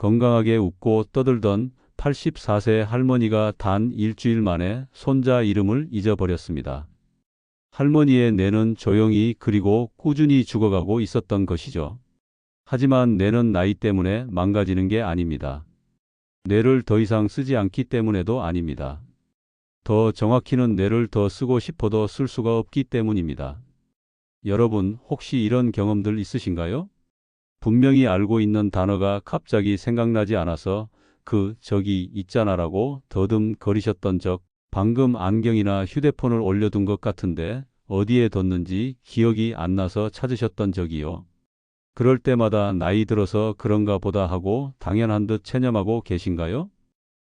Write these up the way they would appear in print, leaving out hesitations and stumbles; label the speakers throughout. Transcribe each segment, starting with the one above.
Speaker 1: 건강하게 웃고 떠들던 84세 할머니가 단 일주일 만에 손자 이름을 잊어버렸습니다. 할머니의 뇌는 조용히 그리고 꾸준히 죽어가고 있었던 것이죠. 하지만 뇌는 나이 때문에 망가지는 게 아닙니다. 뇌를 더 이상 쓰지 않기 때문에도 아닙니다. 더 정확히는 뇌를 더 쓰고 싶어도 쓸 수가 없기 때문입니다. 여러분, 혹시 이런 경험들 있으신가요? 분명히 알고 있는 단어가 갑자기 생각나지 않아서 저기 있잖아라고 더듬거리셨던 적, 방금 안경이나 휴대폰을 올려둔 것 같은데 어디에 뒀는지 기억이 안 나서 찾으셨던 적이요. 그럴 때마다 나이 들어서 그런가 보다 하고 당연한 듯 체념하고 계신가요?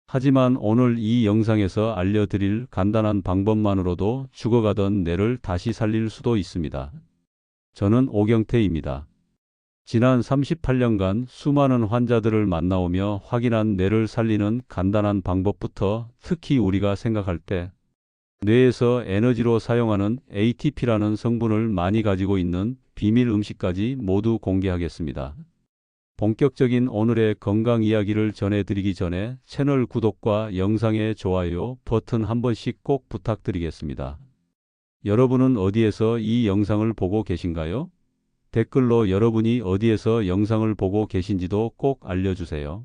Speaker 1: 하지만 오늘 이 영상에서 알려드릴 간단한 방법만으로도 죽어가던 뇌를 다시 살릴 수도 있습니다. 저는 오경태입니다. 지난 38년간 수많은 환자들을 만나오며 확인한 뇌를 살리는 간단한 방법부터 특히 우리가 생각할 때 뇌에서 에너지로 사용하는 ATP라는 성분을 많이 가지고 있는 비밀 음식까지 모두 공개하겠습니다. 본격적인 오늘의 건강 이야기를 전해드리기 전에 채널 구독과 영상의 좋아요 버튼 한 번씩 꼭 부탁드리겠습니다. 여러분은 어디에서 이 영상을 보고 계신가요? 댓글로 여러분이 어디에서 영상을 보고 계신지도 꼭 알려주세요.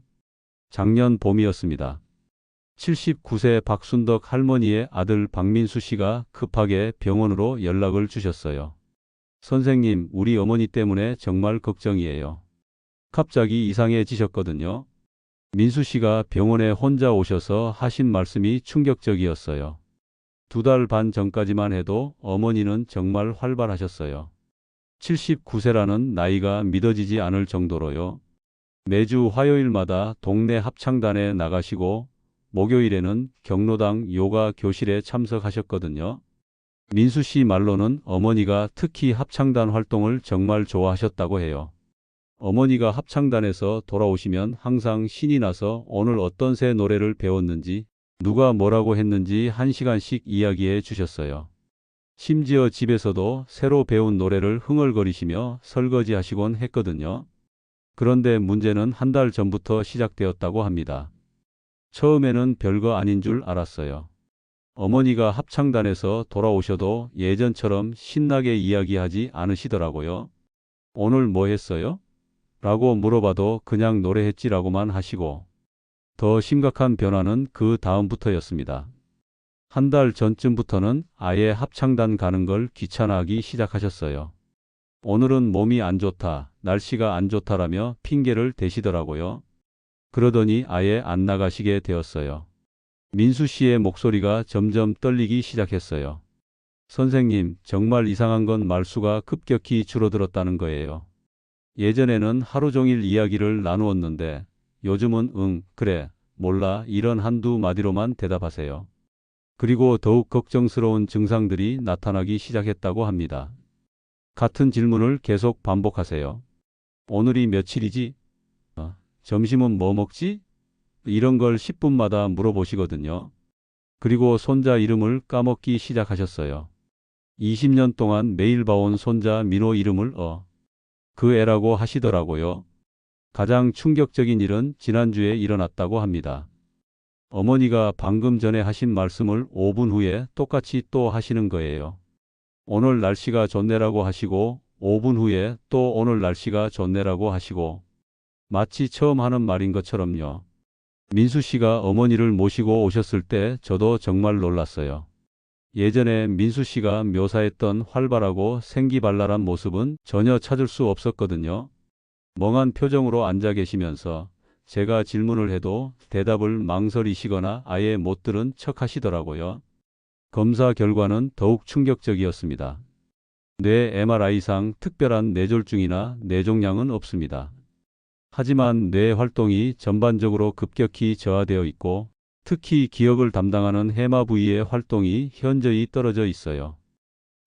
Speaker 1: 작년 봄이었습니다. 79세 박순덕 할머니의 아들 박민수 씨가 급하게 병원으로 연락을 주셨어요. 선생님, 우리 어머니 때문에 정말 걱정이에요. 갑자기 이상해지셨거든요. 민수 씨가 병원에 혼자 오셔서 하신 말씀이 충격적이었어요. 2달 반 전까지만 해도 어머니는 정말 활발하셨어요. 79세라는 나이가 믿어지지 않을 정도로요. 매주 화요일마다 동네 합창단에 나가시고 목요일에는 경로당 요가 교실에 참석하셨거든요. 민수 씨 말로는 어머니가 특히 합창단 활동을 정말 좋아하셨다고 해요. 어머니가 합창단에서 돌아오시면 항상 신이 나서 오늘 어떤 새 노래를 배웠는지, 누가 뭐라고 했는지 1시간씩 이야기해 주셨어요. 심지어 집에서도 새로 배운 노래를 흥얼거리시며 설거지하시곤 했거든요. 그런데 문제는 1달 전부터 시작되었다고 합니다. 처음에는 별거 아닌 줄 알았어요. 어머니가 합창단에서 돌아오셔도 예전처럼 신나게 이야기하지 않으시더라고요. 오늘 뭐 했어요? 라고 물어봐도 그냥 노래했지라고만 하시고, 더 심각한 변화는 그 다음부터였습니다. 1달 전쯤부터는 아예 합창단 가는 걸 귀찮아하기 시작하셨어요. 오늘은 몸이 안 좋다, 날씨가 안 좋다라며 핑계를 대시더라고요. 그러더니 아예 안 나가시게 되었어요. 민수 씨의 목소리가 점점 떨리기 시작했어요. 선생님, 정말 이상한 건 말수가 급격히 줄어들었다는 거예요. 예전에는 하루 종일 이야기를 나누었는데 요즘은 응, 그래, 몰라 이런 한두 마디로만 대답하세요. 그리고 더욱 걱정스러운 증상들이 나타나기 시작했다고 합니다. 같은 질문을 계속 반복하세요. 오늘이 며칠이지? 점심은 뭐 먹지? 이런 걸 10분마다 물어보시거든요. 그리고 손자 이름을 까먹기 시작하셨어요. 20년 동안 매일 봐온 손자 민호 이름을 그 애라고 하시더라고요. 가장 충격적인 일은 지난주에 일어났다고 합니다. 어머니가 방금 전에 하신 말씀을 5분 후에 똑같이 또 하시는 거예요. 오늘 날씨가 좋네라고 하시고 5분 후에 또 오늘 날씨가 좋네라고 하시고 마치 처음 하는 말인 것처럼요. 민수 씨가 어머니를 모시고 오셨을 때 저도 정말 놀랐어요. 예전에 민수 씨가 묘사했던 활발하고 생기발랄한 모습은 전혀 찾을 수 없었거든요. 멍한 표정으로 앉아 계시면서 제가 질문을 해도 대답을 망설이시거나 아예 못 들은 척 하시더라고요. 검사 결과는 더욱 충격적이었습니다. 뇌 MRI상 특별한 뇌졸중이나 뇌종양은 없습니다. 하지만 뇌 활동이 전반적으로 급격히 저하되어 있고 특히 기억을 담당하는 해마 부위의 활동이 현저히 떨어져 있어요.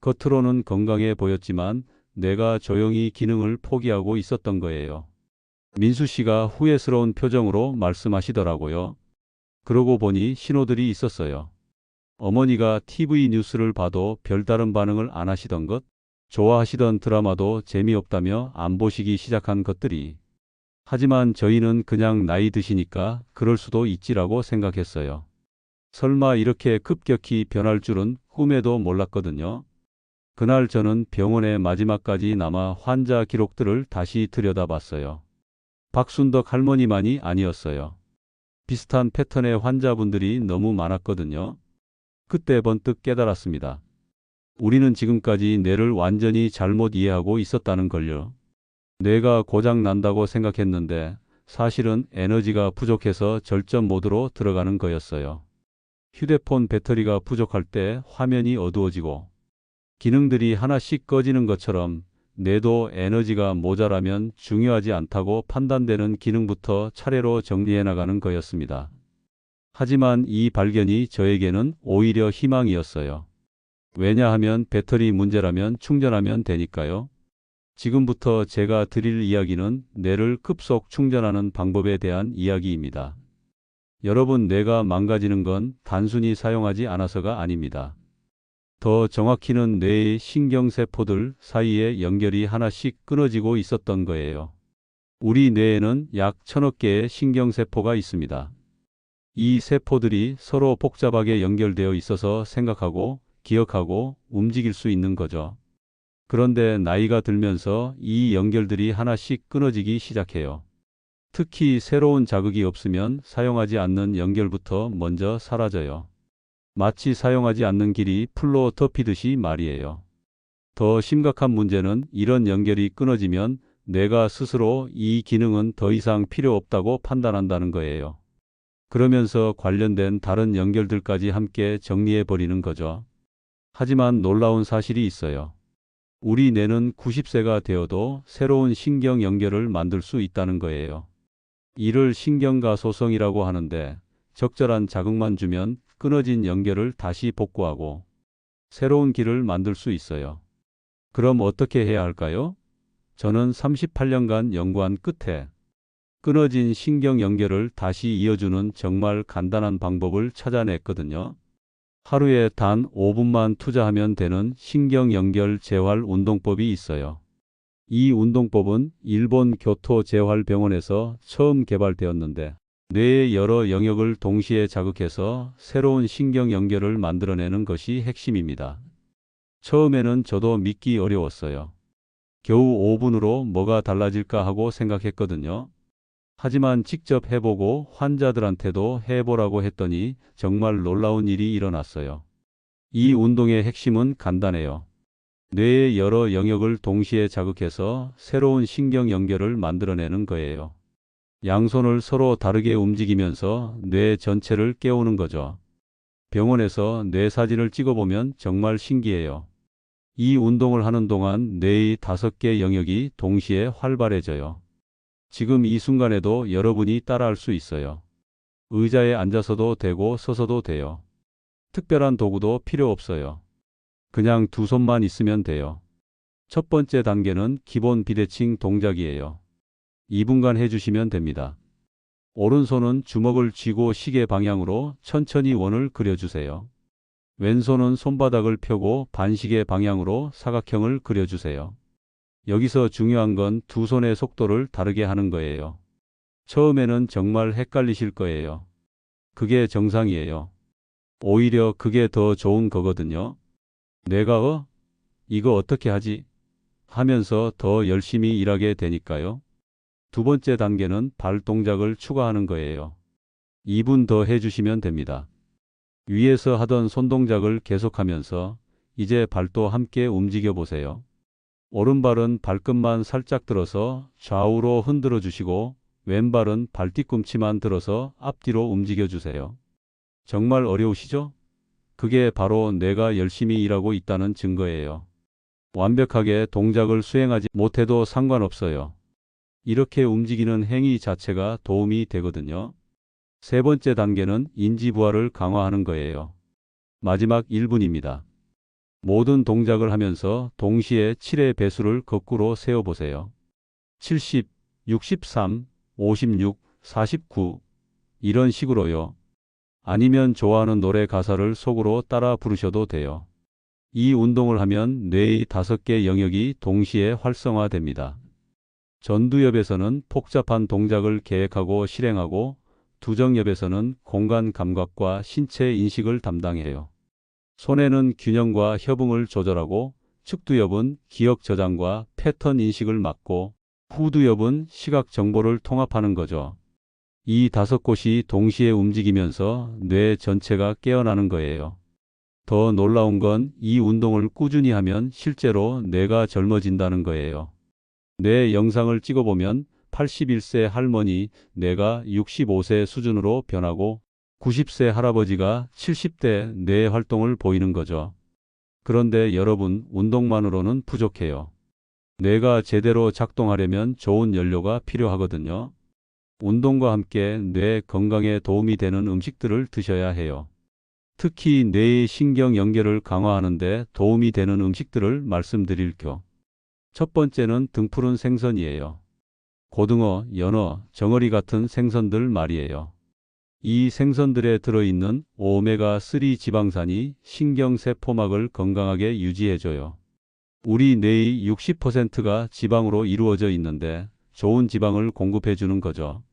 Speaker 1: 겉으로는 건강해 보였지만 뇌가 조용히 기능을 포기하고 있었던 거예요. 민수 씨가 후회스러운 표정으로 말씀하시더라고요. 그러고 보니 신호들이 있었어요. 어머니가 TV 뉴스를 봐도 별다른 반응을 안 하시던 것, 좋아하시던 드라마도 재미없다며 안 보시기 시작한 것들이, 하지만 저희는 그냥 나이 드시니까 그럴 수도 있지라고 생각했어요. 설마 이렇게 급격히 변할 줄은 꿈에도 몰랐거든요. 그날 저는 병원에 마지막까지 남아 환자 기록들을 다시 들여다봤어요. 박순덕 할머니만이 아니었어요. 비슷한 패턴의 환자분들이 너무 많았거든요. 그때 번뜩 깨달았습니다. 우리는 지금까지 뇌를 완전히 잘못 이해하고 있었다는 걸요. 뇌가 고장 난다고 생각했는데 사실은 에너지가 부족해서 절전 모드로 들어가는 거였어요. 휴대폰 배터리가 부족할 때 화면이 어두워지고 기능들이 하나씩 꺼지는 것처럼 뇌도 에너지가 모자라면 중요하지 않다고 판단되는 기능부터 차례로 정리해 나가는 거였습니다. 하지만 이 발견이 저에게는 오히려 희망이었어요. 왜냐하면 배터리 문제라면 충전하면 되니까요. 지금부터 제가 드릴 이야기는 뇌를 급속 충전하는 방법에 대한 이야기입니다. 여러분, 뇌가 망가지는 건 단순히 사용하지 않아서가 아닙니다. 더 정확히는 뇌의 신경세포들 사이에 연결이 하나씩 끊어지고 있었던 거예요. 우리 뇌에는 약 1000억 개의 신경세포가 있습니다. 이 세포들이 서로 복잡하게 연결되어 있어서 생각하고 기억하고 움직일 수 있는 거죠. 그런데 나이가 들면서 이 연결들이 하나씩 끊어지기 시작해요. 특히 새로운 자극이 없으면 사용하지 않는 연결부터 먼저 사라져요. 마치 사용하지 않는 길이 풀로 덮이듯이 말이에요. 더 심각한 문제는 이런 연결이 끊어지면 뇌가 스스로 이 기능은 더 이상 필요 없다고 판단한다는 거예요. 그러면서 관련된 다른 연결들까지 함께 정리해 버리는 거죠. 하지만 놀라운 사실이 있어요. 우리 뇌는 90세가 되어도 새로운 신경 연결을 만들 수 있다는 거예요. 이를 신경가소성이라고 하는데 적절한 자극만 주면 끊어진 연결을 다시 복구하고 새로운 길을 만들 수 있어요. 그럼 어떻게 해야 할까요? 저는 38년간 연구한 끝에 끊어진 신경 연결을 다시 이어주는 정말 간단한 방법을 찾아냈거든요. 하루에 단 5분만 투자하면 되는 신경 연결 재활 운동법이 있어요. 이 운동법은 일본 교토 재활병원에서 처음 개발되었는데 뇌의 여러 영역을 동시에 자극해서 새로운 신경 연결을 만들어내는 것이 핵심입니다. 처음에는 저도 믿기 어려웠어요. 겨우 5분으로 뭐가 달라질까 하고 생각했거든요. 하지만 직접 해보고 환자들한테도 해보라고 했더니 정말 놀라운 일이 일어났어요. 이 운동의 핵심은 간단해요. 뇌의 여러 영역을 동시에 자극해서 새로운 신경 연결을 만들어내는 거예요. 양손을 서로 다르게 움직이면서 뇌 전체를 깨우는 거죠. 병원에서 뇌 사진을 찍어보면 정말 신기해요. 이 운동을 하는 동안 뇌의 5개 영역이 동시에 활발해져요. 지금 이 순간에도 여러분이 따라할 수 있어요. 의자에 앉아서도 되고 서서도 돼요. 특별한 도구도 필요 없어요. 그냥 두 손만 있으면 돼요. 첫 번째 단계는 기본 비대칭 동작이에요. 2분간 해주시면 됩니다. 오른손은 주먹을 쥐고 시계 방향으로 천천히 원을 그려주세요. 왼손은 손바닥을 펴고 반시계 방향으로 사각형을 그려주세요. 여기서 중요한 건 두 손의 속도를 다르게 하는 거예요. 처음에는 정말 헷갈리실 거예요. 그게 정상이에요. 오히려 그게 더 좋은 거거든요. 내가 이거 어떻게 하지? 하면서 더 열심히 일하게 되니까요. 두 번째 단계는 발 동작을 추가하는 거예요. 2분 더 해주시면 됩니다. 위에서 하던 손 동작을 계속하면서 이제 발도 함께 움직여 보세요. 오른발은 발끝만 살짝 들어서 좌우로 흔들어 주시고 왼발은 발 뒤꿈치만 들어서 앞뒤로 움직여 주세요. 정말 어려우시죠? 그게 바로 뇌가 열심히 일하고 있다는 증거예요. 완벽하게 동작을 수행하지 못해도 상관없어요. 이렇게 움직이는 행위 자체가 도움이 되거든요. 세 번째 단계는 인지부하를 강화하는 거예요. 마지막 1분입니다. 모든 동작을 하면서 동시에 7의 배수를 거꾸로 세어보세요. 70, 63, 56, 49 이런 식으로요. 아니면 좋아하는 노래 가사를 속으로 따라 부르셔도 돼요. 이 운동을 하면 뇌의 5개 영역이 동시에 활성화됩니다. 전두엽에서는 복잡한 동작을 계획하고 실행하고, 두정엽에서는 공간 감각과 신체 인식을 담당해요. 손해는 균형과 협응을 조절하고, 측두엽은 기억 저장과 패턴 인식을 맡고, 후두엽은 시각 정보를 통합하는 거죠. 이 5곳이 동시에 움직이면서 뇌 전체가 깨어나는 거예요. 더 놀라운 건 이 운동을 꾸준히 하면 실제로 뇌가 젊어진다는 거예요. 뇌 영상을 찍어보면 81세 할머니 뇌가 65세 수준으로 변하고 90세 할아버지가 70대 뇌 활동을 보이는 거죠. 그런데 여러분, 운동만으로는 부족해요. 뇌가 제대로 작동하려면 좋은 연료가 필요하거든요. 운동과 함께 뇌 건강에 도움이 되는 음식들을 드셔야 해요. 특히 뇌의 신경 연결을 강화하는 데 도움이 되는 음식들을 말씀드릴게요. 첫 번째는 등푸른 생선이에요. 고등어, 연어, 정어리 같은 생선들 말이에요. 이 생선들에 들어있는 오메가3 지방산이 신경세포막을 건강하게 유지해줘요. 우리 뇌의 60%가 지방으로 이루어져 있는데 좋은 지방을 공급해주는 거죠.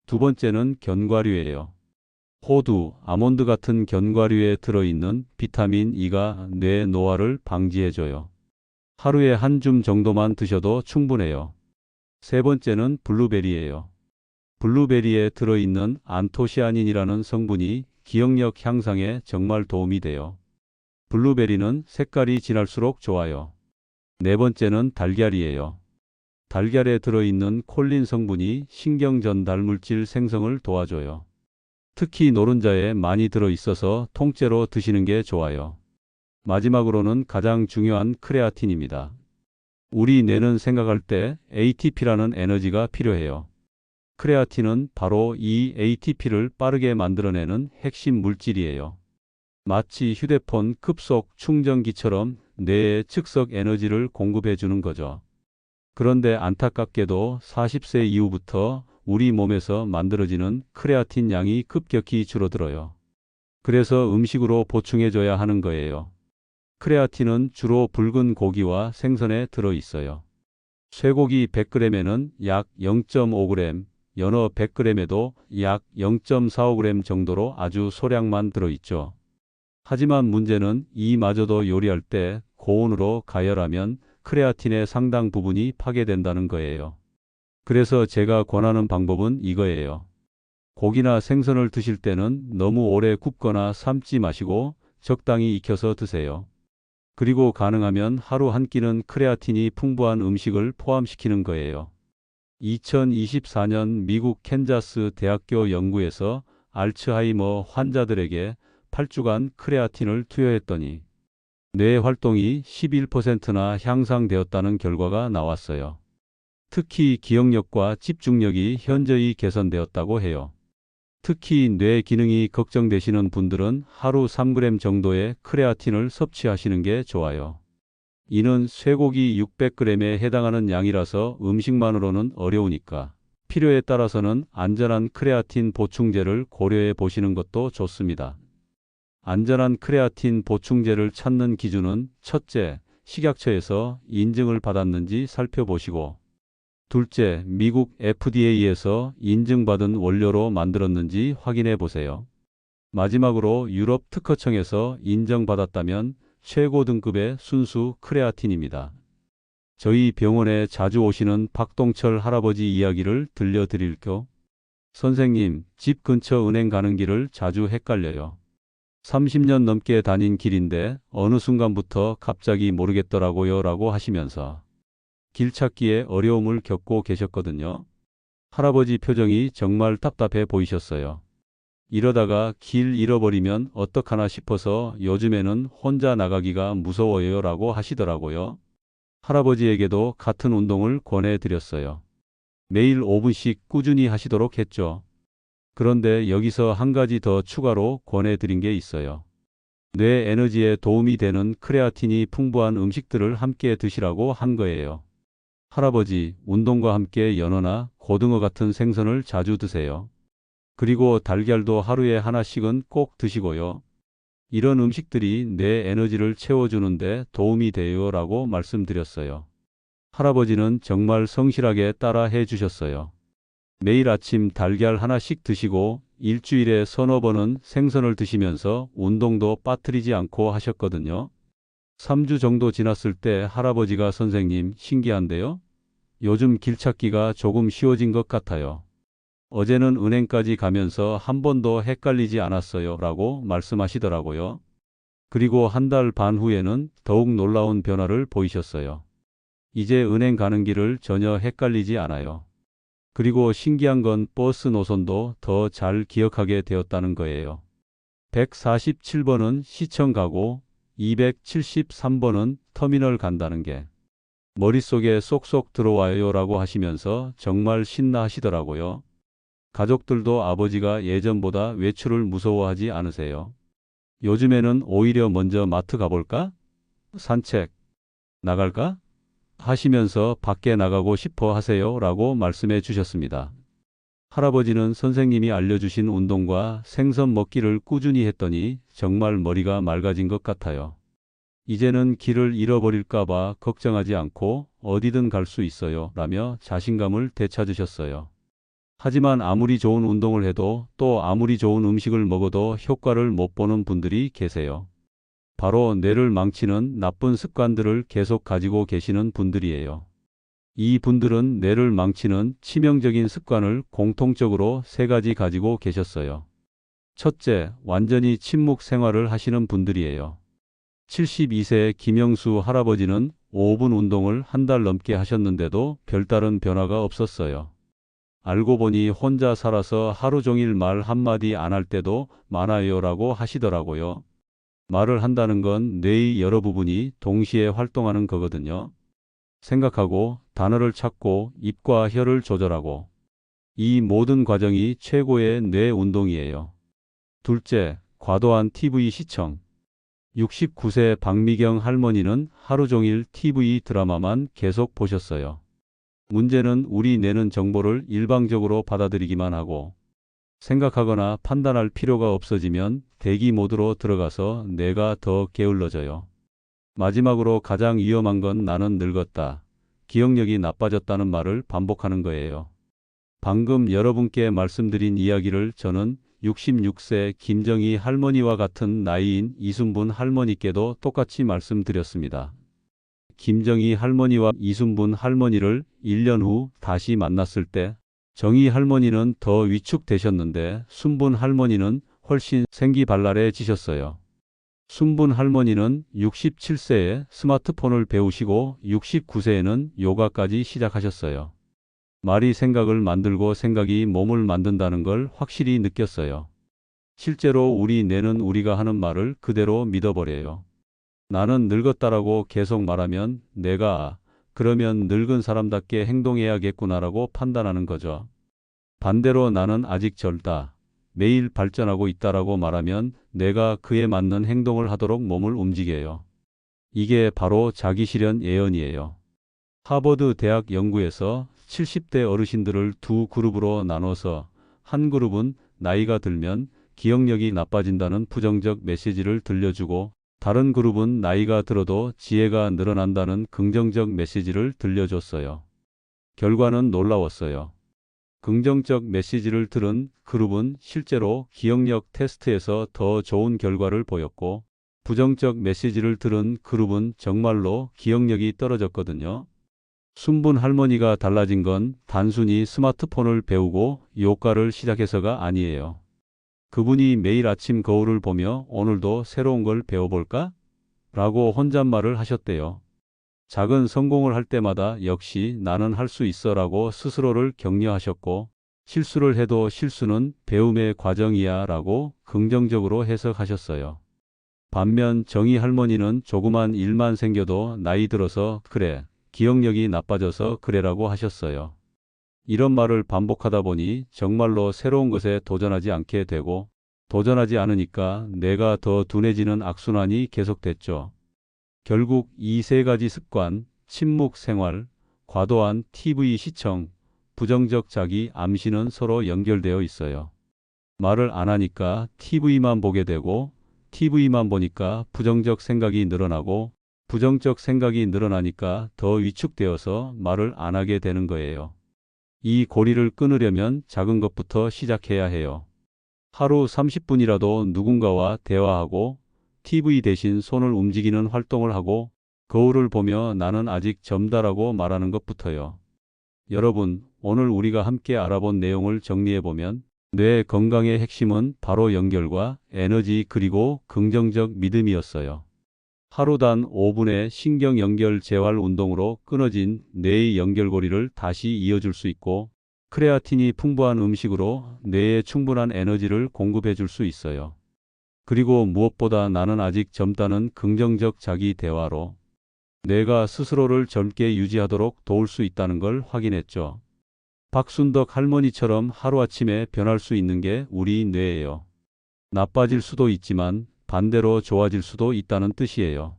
Speaker 1: 두 번째는 견과류예요. 호두, 아몬드 같은 견과류에 들어있는 비타민 E가 뇌 노화를 방지해줘요. 하루에 한 줌 정도만 드셔도 충분해요. 세 번째는 블루베리예요. 블루베리에 들어있는 안토시아닌이라는 성분이 기억력 향상에 정말 도움이 돼요. 블루베리는 색깔이 진할수록 좋아요. 네 번째는 달걀이에요. 달걀에 들어있는 콜린 성분이 신경 전달 물질 생성을 도와줘요. 특히 노른자에 많이 들어있어서 통째로 드시는 게 좋아요. 마지막으로는 가장 중요한 크레아틴입니다. 우리 뇌는 생각할 때 ATP라는 에너지가 필요해요. 크레아틴은 바로 이 ATP를 빠르게 만들어내는 핵심 물질이에요. 마치 휴대폰 급속 충전기처럼 뇌에 즉석 에너지를 공급해 주는 거죠. 그런데 안타깝게도 40세 이후부터 우리 몸에서 만들어지는 크레아틴 양이 급격히 줄어들어요. 그래서 음식으로 보충해줘야 하는 거예요. 크레아틴은 주로 붉은 고기와 생선에 들어있어요. 쇠고기 100g에는 약 0.5g, 연어 100g에도 약 0.45g 정도로 아주 소량만 들어있죠. 하지만 문제는 이마저도 요리할 때 고온으로 가열하면 크레아틴의 상당 부분이 파괴된다는 거예요. 그래서 제가 권하는 방법은 이거예요. 고기나 생선을 드실 때는 너무 오래 굽거나 삶지 마시고 적당히 익혀서 드세요. 그리고 가능하면 하루 한 끼는 크레아틴이 풍부한 음식을 포함시키는 거예요. 2024년 미국 캔자스 대학교 연구에서 알츠하이머 환자들에게 8주간 크레아틴을 투여했더니 뇌 활동이 11%나 향상되었다는 결과가 나왔어요. 특히 기억력과 집중력이 현저히 개선되었다고 해요. 특히 뇌 기능이 걱정되시는 분들은 하루 3g 정도의 크레아틴을 섭취하시는 게 좋아요. 이는 쇠고기 600g에 해당하는 양이라서 음식만으로는 어려우니까 필요에 따라서는 안전한 크레아틴 보충제를 고려해 보시는 것도 좋습니다. 안전한 크레아틴 보충제를 찾는 기준은 첫째, 식약처에서 인증을 받았는지 살펴보시고 둘째, 미국 FDA에서 인증받은 원료로 만들었는지 확인해 보세요. 마지막으로 유럽 특허청에서 인정받았다면 최고 등급의 순수 크레아틴입니다. 저희 병원에 자주 오시는 박동철 할아버지 이야기를 들려드릴게요. 선생님, 집 근처 은행 가는 길을 자주 헷갈려요. 30년 넘게 다닌 길인데 어느 순간부터 갑자기 모르겠더라고요 라고 하시면서 길 찾기에 어려움을 겪고 계셨거든요. 할아버지 표정이 정말 답답해 보이셨어요. 이러다가 길 잃어버리면 어떡하나 싶어서 요즘에는 혼자 나가기가 무서워요 라고 하시더라고요. 할아버지에게도 같은 운동을 권해드렸어요. 매일 5분씩 꾸준히 하시도록 했죠. 그런데 여기서 한 가지 더 추가로 권해드린 게 있어요. 뇌 에너지에 도움이 되는 크레아틴이 풍부한 음식들을 함께 드시라고 한 거예요. 할아버지, 운동과 함께 연어나 고등어 같은 생선을 자주 드세요. 그리고 달걀도 하루에 하나씩은 꼭 드시고요. 이런 음식들이 뇌 에너지를 채워주는데 도움이 돼요 라고 말씀드렸어요. 할아버지는 정말 성실하게 따라 해 주셨어요. 매일 아침 달걀 하나씩 드시고 일주일에 서너 번은 생선을 드시면서 운동도 빠뜨리지 않고 하셨거든요. 3주 정도 지났을 때 할아버지가 선생님, 신기한데요? 요즘 길 찾기가 조금 쉬워진 것 같아요. 어제는 은행까지 가면서 한 번도 헷갈리지 않았어요. 라고 말씀하시더라고요. 그리고 한 달 반 후에는 더욱 놀라운 변화를 보이셨어요. 이제 은행 가는 길을 전혀 헷갈리지 않아요. 그리고 신기한 건 버스 노선도 더 잘 기억하게 되었다는 거예요. 147번은 시청 가고 273번은 터미널 간다는 게 머릿속에 쏙쏙 들어와요 라고 하시면서 정말 신나 하시더라고요. 가족들도 아버지가 예전보다 외출을 무서워하지 않으세요. 요즘에는 오히려 먼저 마트 가볼까? 산책 나갈까? 하시면서 밖에 나가고 싶어 하세요 라고 말씀해 주셨습니다. 할아버지는 선생님이 알려주신 운동과 생선 먹기를 꾸준히 했더니 정말 머리가 맑아진 것 같아요. 이제는 길을 잃어버릴까봐 걱정하지 않고 어디든 갈 수 있어요 라며 자신감을 되찾으셨어요. 하지만 아무리 좋은 운동을 해도 또 아무리 좋은 음식을 먹어도 효과를 못 보는 분들이 계세요. 바로 뇌를 망치는 나쁜 습관들을 계속 가지고 계시는 분들이에요. 이 분들은 뇌를 망치는 치명적인 습관을 공통적으로 세 가지 가지고 계셨어요. 첫째, 완전히 침묵 생활을 하시는 분들이에요. 72세의 김영수 할아버지는 5분 운동을 한 달 넘게 하셨는데도 별다른 변화가 없었어요. 알고 보니 혼자 살아서 하루 종일 말 한마디 안 할 때도 많아요라고 하시더라고요. 말을 한다는 건 뇌의 여러 부분이 동시에 활동하는 거거든요. 생각하고 단어를 찾고 입과 혀를 조절하고 이 모든 과정이 최고의 뇌 운동이에요. 둘째, 과도한 TV 시청. 69세 박미경 할머니는 하루 종일 TV 드라마만 계속 보셨어요. 문제는 우리 뇌는 정보를 일방적으로 받아들이기만 하고 생각하거나 판단할 필요가 없어지면 대기 모드로 들어가서 뇌가 더 게을러져요. 마지막으로 가장 위험한 건 나는 늙었다, 기억력이 나빠졌다는 말을 반복하는 거예요. 방금 여러분께 말씀드린 이야기를 저는 66세 김정희 할머니와 같은 나이인 이순분 할머니께도 똑같이 말씀드렸습니다. 김정희 할머니와 이순분 할머니를 1년 후 다시 만났을 때 정희 할머니는 더 위축되셨는데 순분 할머니는 훨씬 생기발랄해지셨어요. 순분 할머니는 67세에 스마트폰을 배우시고 69세에는 요가까지 시작하셨어요. 말이 생각을 만들고 생각이 몸을 만든다는 걸 확실히 느꼈어요. 실제로 우리 뇌는 우리가 하는 말을 그대로 믿어버려요. 나는 늙었다라고 계속 말하면 내가 그러면 늙은 사람답게 행동해야겠구나라고 판단하는 거죠. 반대로 나는 아직 젊다, 매일 발전하고 있다라고 말하면 내가 그에 맞는 행동을 하도록 몸을 움직여요. 이게 바로 자기실현 예언이에요. 하버드 대학 연구에서 70대 어르신들을 두 그룹으로 나눠서 한 그룹은 나이가 들면 기억력이 나빠진다는 부정적 메시지를 들려주고 다른 그룹은 나이가 들어도 지혜가 늘어난다는 긍정적 메시지를 들려줬어요. 결과는 놀라웠어요. 긍정적 메시지를 들은 그룹은 실제로 기억력 테스트에서 더 좋은 결과를 보였고 부정적 메시지를 들은 그룹은 정말로 기억력이 떨어졌거든요. 순분 할머니가 달라진 건 단순히 스마트폰을 배우고 요가를 시작해서가 아니에요. 그분이 매일 아침 거울을 보며 오늘도 새로운 걸 배워볼까? 라고 혼잣말을 하셨대요. 작은 성공을 할 때마다 역시 나는 할 수 있어 라고 스스로를 격려하셨고 실수를 해도 실수는 배움의 과정이야 라고 긍정적으로 해석하셨어요. 반면 정희 할머니는 조그만 일만 생겨도 나이 들어서 그래, 기억력이 나빠져서 그래라고 하셨어요. 이런 말을 반복하다 보니 정말로 새로운 것에 도전하지 않게 되고 도전하지 않으니까 내가 더 둔해지는 악순환이 계속됐죠. 결국 이 세 가지 습관, 침묵 생활, 과도한 TV 시청, 부정적 자기 암시는 서로 연결되어 있어요. 말을 안 하니까 TV만 보게 되고 TV만 보니까 부정적 생각이 늘어나고 부정적 생각이 늘어나니까 더 위축되어서 말을 안 하게 되는 거예요. 이 고리를 끊으려면 작은 것부터 시작해야 해요. 하루 30분이라도 누군가와 대화하고 TV 대신 손을 움직이는 활동을 하고 거울을 보며 나는 아직 젊다라고 말하는 것부터요. 여러분, 오늘 우리가 함께 알아본 내용을 정리해보면 뇌 건강의 핵심은 바로 연결과 에너지 그리고 긍정적 믿음이었어요. 하루 단 5분의 신경 연결 재활 운동으로 끊어진 뇌의 연결고리를 다시 이어줄 수 있고 크레아틴이 풍부한 음식으로 뇌에 충분한 에너지를 공급해 줄 수 있어요. 그리고 무엇보다 나는 아직 젊다는 긍정적 자기 대화로 뇌가 스스로를 젊게 유지하도록 도울 수 있다는 걸 확인했죠. 박순덕 할머니처럼 하루아침에 변할 수 있는 게 우리 뇌예요. 나빠질 수도 있지만 반대로 좋아질 수도 있다는 뜻이에요.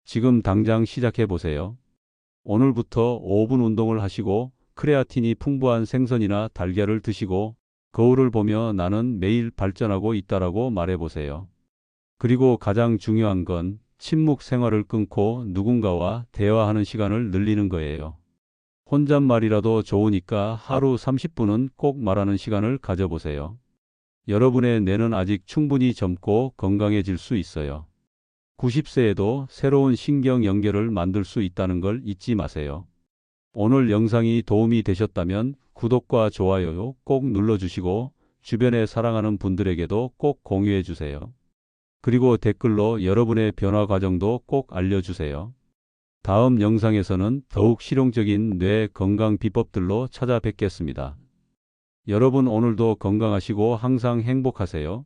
Speaker 1: 지금 당장 시작해 보세요. 오늘부터 5분 운동을 하시고 크레아틴이 풍부한 생선이나 달걀을 드시고 거울을 보며 나는 매일 발전하고 있다라고 말해 보세요. 그리고 가장 중요한 건 침묵 생활을 끊고 누군가와 대화하는 시간을 늘리는 거예요. 혼잣말이라도 좋으니까 하루 30분은 꼭 말하는 시간을 가져보세요. 여러분의 뇌는 아직 충분히 젊고 건강해질 수 있어요. 90세에도 새로운 신경 연결을 만들 수 있다는 걸 잊지 마세요. 오늘 영상이 도움이 되셨다면 구독과 좋아요 꼭 눌러주시고 주변에 사랑하는 분들에게도 꼭 공유해 주세요. 그리고 댓글로 여러분의 변화 과정도 꼭 알려주세요. 다음 영상에서는 더욱 실용적인 뇌 건강 비법들로 찾아뵙겠습니다. 여러분 오늘도 건강하시고 항상 행복하세요.